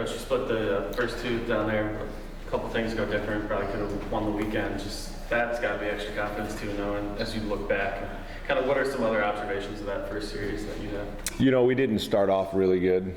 Coach, you split the first two down there. A couple things go different. Probably could have won the weekend. Just that's got to be extra confidence too, knowing as you look back. Kind of what are some other observations of that first series that you have? You know, we didn't start off really good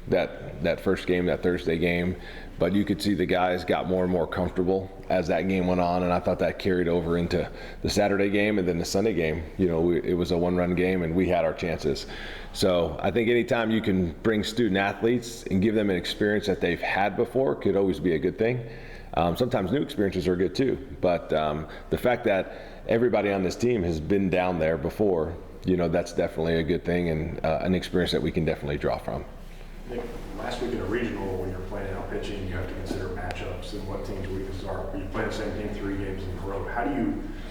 that first game, that Thursday game, but you could see the guys got more and more comfortable as that game went on, and I thought that carried over into the Saturday game and then the Sunday game. You know, it was a one-run game and we had our chances. So I think anytime you can bring student athletes and give them an experience that they've had before could always be a good thing. Sometimes new experiences are good too, but the fact that everybody on this team has been down there before, you know, that's definitely a good thing and an experience that we can definitely draw from. Nick, last week in a regional, when you're planning out pitching, you have to consider matchups and what teams' weaknesses are. You play the same team 3 games in a row.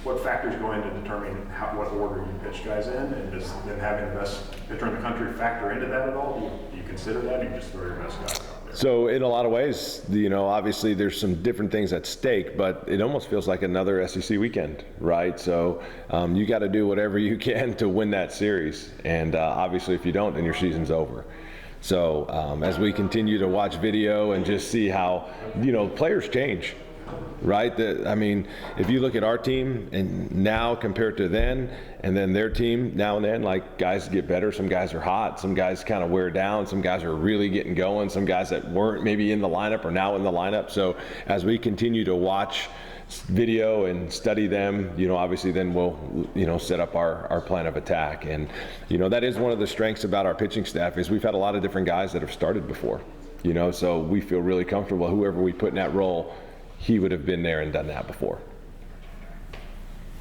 What factors go into determining what order you pitch guys in, and does them having the best pitcher in the country factor into that at all? Do you consider that, or you just throw your best guys out there? So in a lot of ways, you know, obviously there's some different things at stake, but it almost feels like another SEC weekend, right? So you got to do whatever you can to win that series, and obviously if you don't, then your season's over. So as we continue to watch video and just see how, you know, players change, right? I mean, if you look at our team and now compared to then, and then their team now and then, like guys get better, some guys are hot, some guys kind of wear down, some guys are really getting going, some guys that weren't maybe in the lineup are now in the lineup. So as we continue to watch video and study them, you know, obviously then we'll, you know, set up our plan of attack. And, you know, that is one of the strengths about our pitching staff is we've had a lot of different guys that have started before, you know, so we feel really comfortable. Whoever we put in that role, he would have been there and done that before.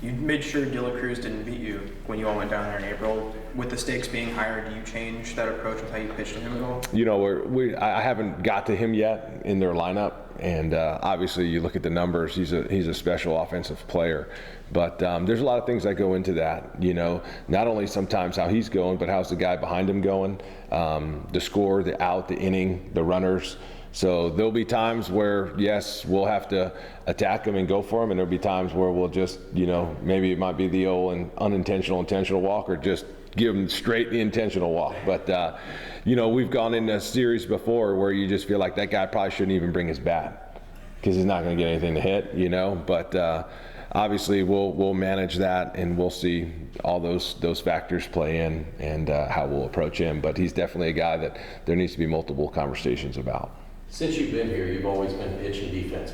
You made sure De La Cruz didn't beat you when you all went down there in April. With the stakes being higher, do you change that approach with how you pitch to him at all? You know, I haven't got to him yet in their lineup, and obviously you look at the numbers. He's a special offensive player, but there's a lot of things that go into that. You know, not only sometimes how he's going, but how's the guy behind him going, the score, the out, the inning, the runners. So there'll be times where, yes, we'll have to attack them and go for them, and there'll be times where we'll just, you know, maybe it might be the old and unintentional intentional walk, or just give them straight the intentional walk. But, you know, we've gone in a series before where you just feel like that guy probably shouldn't even bring his bat because he's not going to get anything to hit, you know. But obviously we'll manage that, and we'll see all those factors play in and how we'll approach him. But he's definitely a guy that there needs to be multiple conversations about. Since you've been here, you've always been pitching defense,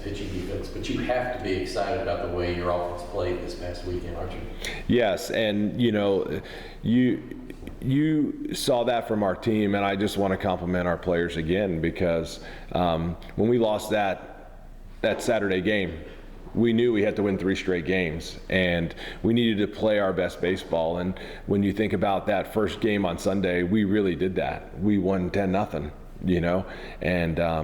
but you have to be excited about the way your offense played this past weekend, aren't you? Yes, and you know, you saw that from our team, and I just want to compliment our players again, because when we lost that Saturday game, we knew we had to win 3 straight games, and we needed to play our best baseball. And when you think about that first game on Sunday, we really did that. We won 10-0. You know, and I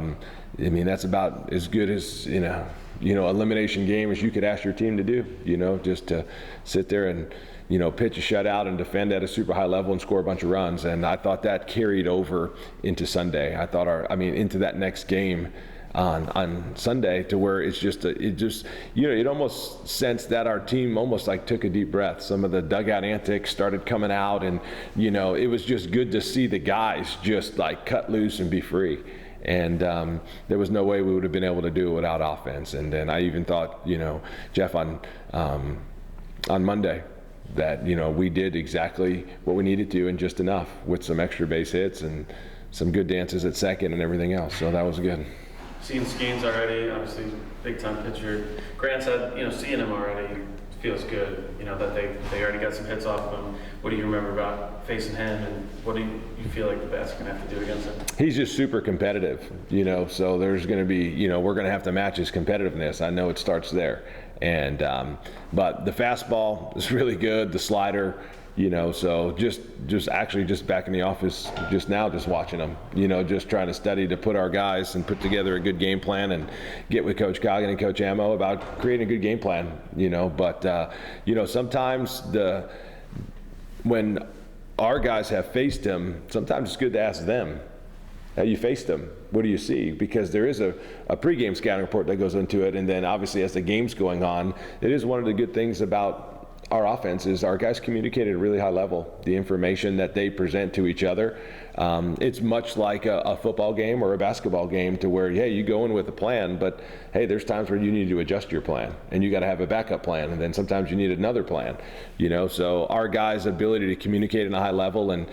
mean, that's about as good as, you know, elimination game as you could ask your team to do, you know, just to sit there and, you know, pitch a shutout and defend at a super high level and score a bunch of runs. And I thought that carried over into Sunday. Into that next game on Sunday, to where it's just you know, it almost sensed that our team almost like took a deep breath. Some of the dugout antics started coming out, and you know, it was just good to see the guys just like cut loose and be free. And there was no way we would have been able to do it without offense. And then I even thought, you know, Jeff, on Monday, that, you know, we did exactly what we needed to and just enough, with some extra base hits and some good dances at second and everything else. So that was good. Seeing Skeens already, obviously big time pitcher. Grant said, you know, seeing him already feels good. You know, that they already got some hits off of him. What do you remember about facing him, and what do you feel like the bats are gonna have to do against him? He's just super competitive, you know. So there's gonna be, you know, we're gonna have to match his competitiveness. I know it starts there, and but the fastball is really good. The slider. You know, so just back in the office just now, just watching them, you know, just trying to study to put our guys and put together a good game plan and get with Coach Coggin and Coach Ammo about creating a good game plan, you know. But, you know, sometimes when our guys have faced him, sometimes it's good to ask them, how you faced him, what do you see? Because there is a pregame scouting report that goes into it, and then obviously as the game's going on, it is one of the good things about our offense is our guys communicate at a really high level. The information that they present to each other, it's much like a football game or a basketball game, to where, hey, you go in with a plan, but hey, there's times where you need to adjust your plan, and you got to have a backup plan, and then sometimes you need another plan, so our guys' ability to communicate at a high level, and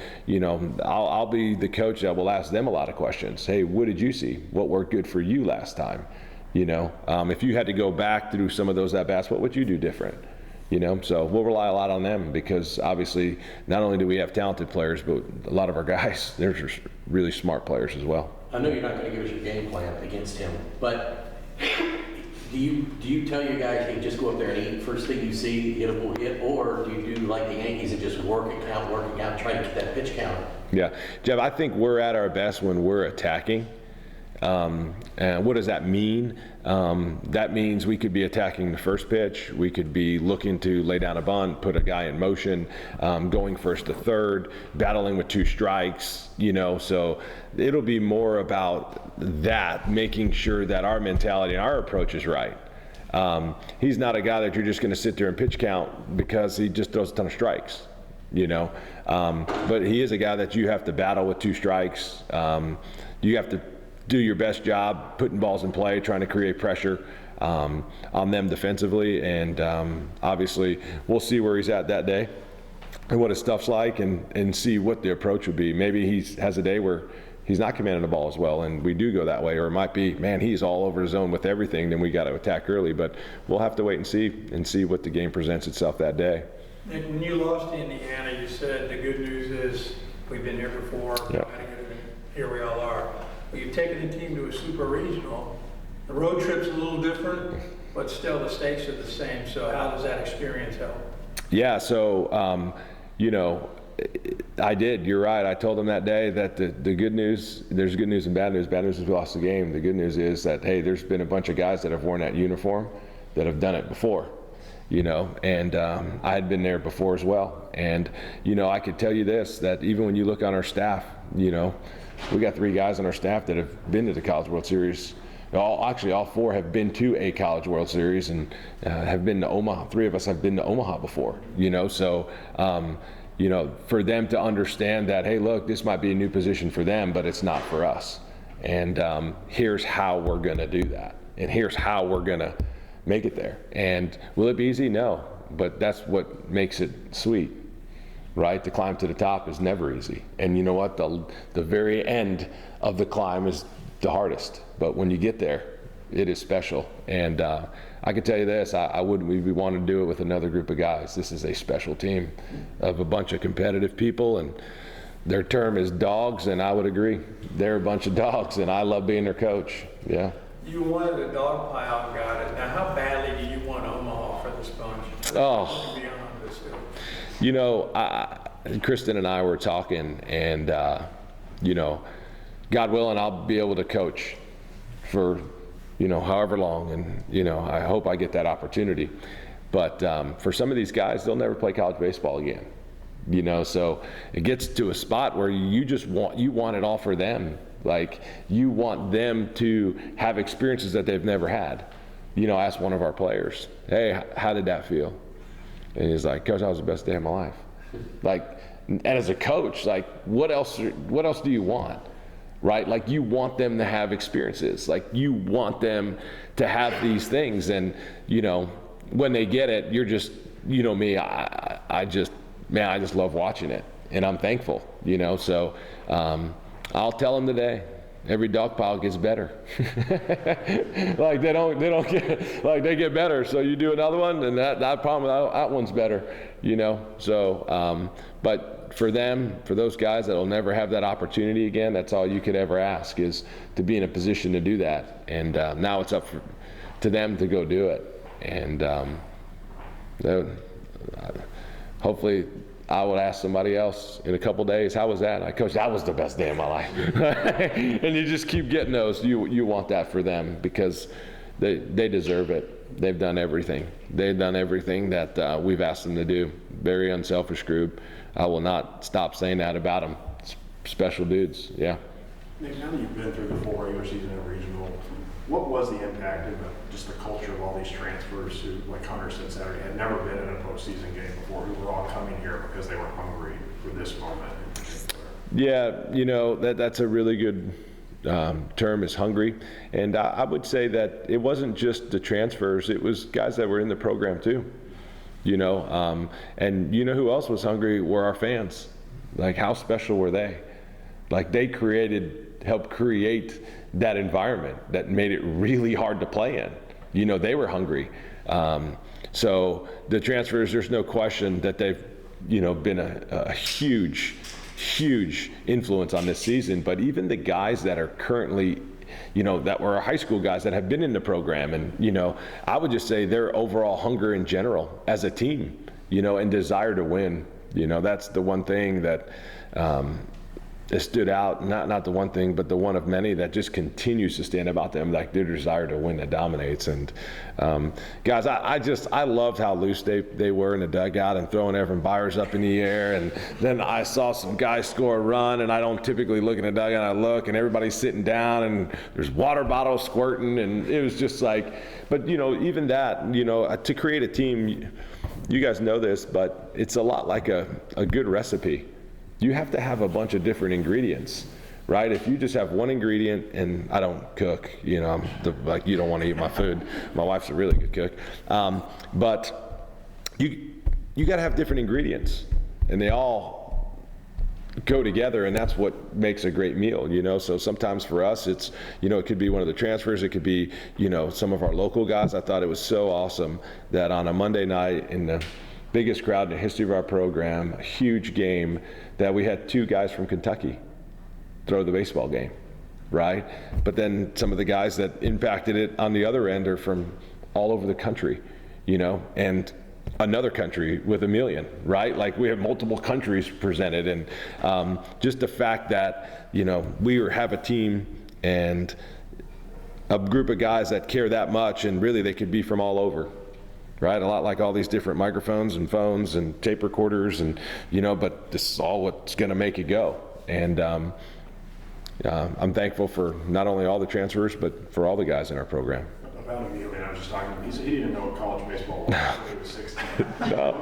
I'll be the coach that will ask them a lot of questions. Hey, what did you see? What worked good for you last time? If you had to go back through some of those at-bats, what would you do different? So we'll rely a lot on them, because obviously not only do we have talented players, but a lot of our guys, they're just really smart players as well. I know you're not going to give us your game plan against him, but do you tell your guys, hey, just go up there and eat, first thing you see, hit a hit, or do you do like the Yankees and just working out, try to get that pitch count? Yeah, Jeff, I think we're at our best when we're attacking. And what does that mean? That means we could be attacking the first pitch. We could be looking to lay down a bunt, put a guy in motion, going first to third, battling with 2 strikes, so it'll be more about that, making sure that our mentality and our approach is right. He's not a guy that you're just going to sit there and pitch count because he just throws a ton of strikes, but he is a guy that you have to battle with 2 strikes. You have to do your best job putting balls in play, trying to create pressure on them defensively, and obviously we'll see where he's at that day and what his stuff's like, and see what the approach would be. Maybe he has a day where he's not commanding the ball as well, and we do go that way, or it might be, man, he's all over the zone with everything, then we got to attack early. But we'll have to wait and see what the game presents itself that day. Nick, when you lost to Indiana, you said the good news is we've been here before, Yep. Here we all are. But you've taken the team to a Super Regional. The road trip's a little different, but still the stakes are the same. So how does that experience help? Yeah, so, I did. You're right. I told them that day that the good news, there's good news and bad news. Bad news is we lost the game. The good news is that, hey, there's been a bunch of guys that have worn that uniform that have done it before, and I had been there before as well. And, I could tell you this, that even when you look on our staff, we got 3 guys on our staff that have been to the College World Series. All 4 have been to a College World Series and have been to Omaha. 3 of us have been to Omaha before, so, for them to understand that, hey, look, this might be a new position for them, but it's not for us. And here's how we're going to do that. And here's how we're going to make it there. And will it be easy? No, but that's what makes it sweet. Right? The climb to the top is never easy. And you know what? The very end of the climb is the hardest. But when you get there, it is special. And I can tell you this, I wouldn't we want to do it with another group of guys. This is a special team of a bunch of competitive people, and their term is dogs, and I would agree. They're a bunch of dogs, and I love being their coach. Yeah. You wanted a dog pile, got it. Now, how badly do you want Omaha for this bunch? Oh. To be honest. Kristen and I were talking, and, God willing, I'll be able to coach for, however long, and, I hope I get that opportunity. But for some of these guys, they'll never play college baseball again, so it gets to a spot where you want it all for them. Like, you want them to have experiences that they've never had. I asked one of our players, hey, how did that feel? And he's like, Coach, that was the best day of my life. And as a coach, what else do you want? Right? Like, you want them to have experiences. Like, you want them to have these things. And, when they get it, you're just, me, I just love watching it. And I'm thankful, so I'll tell them today, every dog pile gets better. Like, they don't get, like, they get better. So you do another one, and that problem, that one's better, So, but for them, for those guys that'll never have that opportunity again, that's all you could ever ask, is to be in a position to do that. And now it's up to them to go do it. And hopefully I would ask somebody else in a couple days, how was that? Coach, that was the best day of my life. And you just keep getting those. You want that for them, because they deserve it. They've done everything. They've done everything that we've asked them to do. Very unselfish group. I will not stop saying that about them. Special dudes, yeah. Nick, now that you've been through the full regular season and regional, what was the impact of just the culture of all these transfers who, like Hunter said Saturday, had never been in a postseason game before, who were all coming here because they were hungry for this moment in particular? Yeah, that's a really good term, is hungry. And I would say that it wasn't just the transfers, it was guys that were in the program too. And who else was hungry were our fans. Like, how special were they? Like, they helped create that environment that made it really hard to play in. They were hungry. So the transfers, there's no question that they've, been a huge influence on this season. But even the guys that are currently, that were our high school guys that have been in the program, and, I would just say their overall hunger in general as a team, and desire to win. That's the one thing that it stood out, not the one thing, but the one of many that just continues to stand about them, like their desire to win that dominates. And guys, I loved how loose they were in the dugout and throwing Evan Byers up in the air. And then I saw some guys score a run, and I don't typically look in the dugout. I look, and everybody's sitting down, and there's water bottles squirting, and it was just like, but even that, to create a team, you guys know this, but it's a lot like a good recipe. You have to have a bunch of different ingredients, right? If you just have one ingredient, and I don't cook, I'm like, you don't want to eat my food. My wife's a really good cook. But you got to have different ingredients, and they all go together, and that's what makes a great meal, So sometimes for us, it's, it could be one of the transfers. It could be, some of our local guys. I thought it was so awesome that on a Monday night in the biggest crowd in the history of our program, a huge game, that we had 2 guys from Kentucky throw the baseball game, right? But then some of the guys that impacted it on the other end are from all over the country, and another country with a million, right? Like, we have multiple countries presented, and just the fact that, we have a team and a group of guys that care that much, and really they could be from all over. Right, a lot like all these different microphones and phones and tape recorders, and but this is all what's going to make it go. And I'm thankful for not only all the transfers, but for all the guys in our program. About him, I was just talking to him. He didn't know what college baseball was when he was 16. No.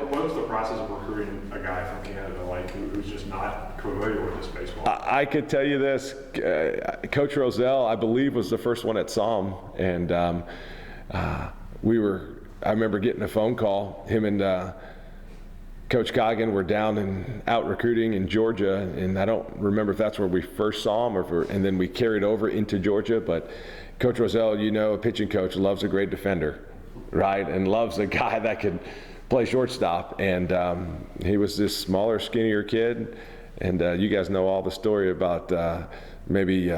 What was the process of recruiting a guy from Canada, like, who's just not familiar with this baseball? I could tell you this, Coach Roselle, I believe, was the first one that saw him, and I remember getting a phone call. Him and Coach Coggin were down and out recruiting in Georgia, and I don't remember if that's where we first saw him, and then we carried over into Georgia. But Coach Roselle, a pitching coach, loves a great defender, right, and loves a guy that could play shortstop. And he was this smaller, skinnier kid, and you guys know all the story about maybe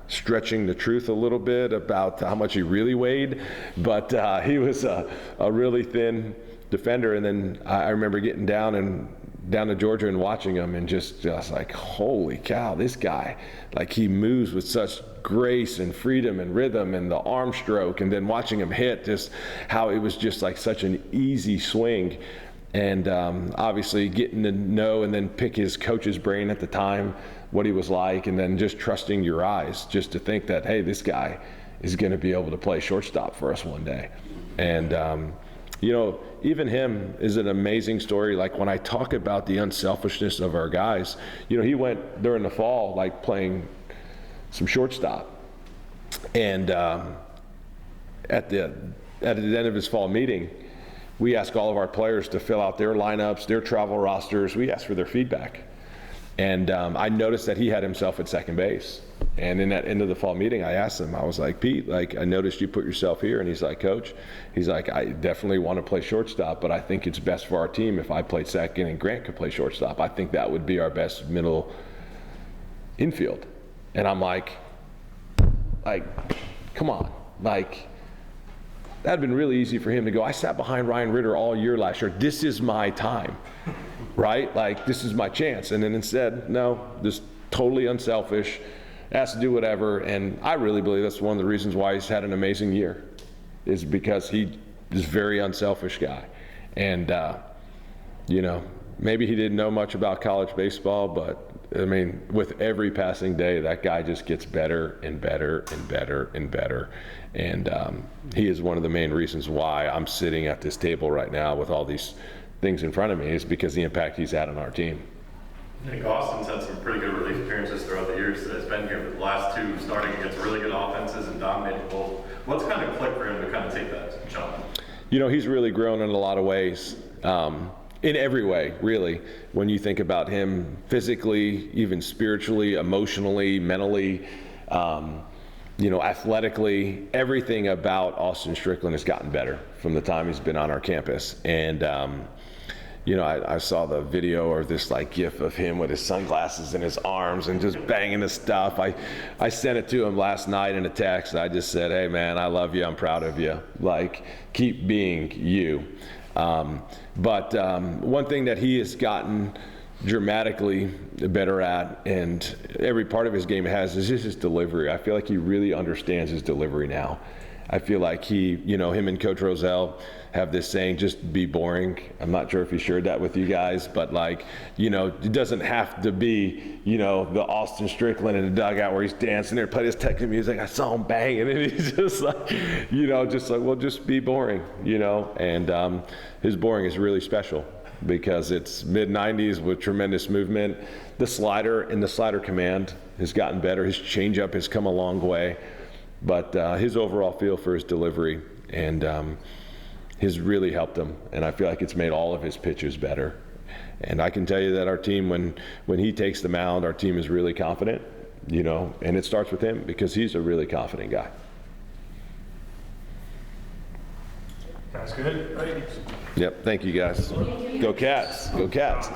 stretching the truth a little bit about how much he really weighed, but he was a really thin defender. And then I remember getting down to Georgia and watching him, and just like, holy cow, this guy, like, he moves with such grace and freedom and rhythm, and the arm stroke, and then watching him hit, just how it was just like such an easy swing. And obviously getting to know and then pick his coach's brain at the time, what he was like, and then just trusting your eyes, just to think that, hey, this guy is going to be able to play shortstop for us one day. And even him is an amazing story. Like, when I talk about the unselfishness of our guys, he went during the fall, like, playing some shortstop, and at the end of his fall meeting, we ask all of our players to fill out their lineups, their travel rosters. We ask for their feedback. And I noticed that he had himself at second base. And in that end of the fall meeting, I asked him, I was like, Pete, like, I noticed you put yourself here. And he's like, Coach, he's like, I definitely want to play shortstop, but I think it's best for our team if I played second and Grant could play shortstop. I think that would be our best middle infield. And I'm like, come on, like, that'd been really easy for him to go. I sat behind Ryan Ritter all year last year. This is my time, right? Like, this is my chance. And then instead, no, just totally unselfish, has to do whatever. And I really believe that's one of the reasons why he's had an amazing year, is because he is a very unselfish guy. And, maybe he didn't know much about college baseball, but I mean, with every passing day, that guy just gets better and better and better and better. And he is one of the main reasons why I'm sitting at this table right now with all these things in front of me, is because the impact he's had on our team. I think Austin's had some pretty good relief appearances throughout the years that has been here, but the last two starting against really good offenses and dominating both. What's kind of clicked for him to kind of take that jump? You know, he's really grown in a lot of ways. In every way, really, when you think about him physically, even spiritually, emotionally, mentally, athletically, everything about Austin Strickland has gotten better from the time he's been on our campus. And, I saw the video or this GIF of him with his sunglasses in his arms and just banging the stuff. I sent it to him last night in a text. I just said, hey man, I love you, I'm proud of you. Keep being you. But one thing that he has gotten dramatically better at, and every part of his game has, is just his delivery. I feel like he really understands his delivery now. I feel like him and Coach Rozelle have this saying, just be boring. I'm not sure if he shared that with you guys, but it doesn't have to be, the Austin Strickland in the dugout where he's dancing there, playing his techno music. I saw him banging, and he's just well, just be boring, and his boring is really special because it's mid-90s with tremendous movement. The slider and the slider command has gotten better. His changeup has come a long way, but his overall feel for his delivery and has really helped him, and I feel like it's made all of his pitches better. And I can tell you that our team, when he takes the mound, our team is really confident, and it starts with him because he's a really confident guy. That's good. Yep, thank you guys. Go Cats, go Cats.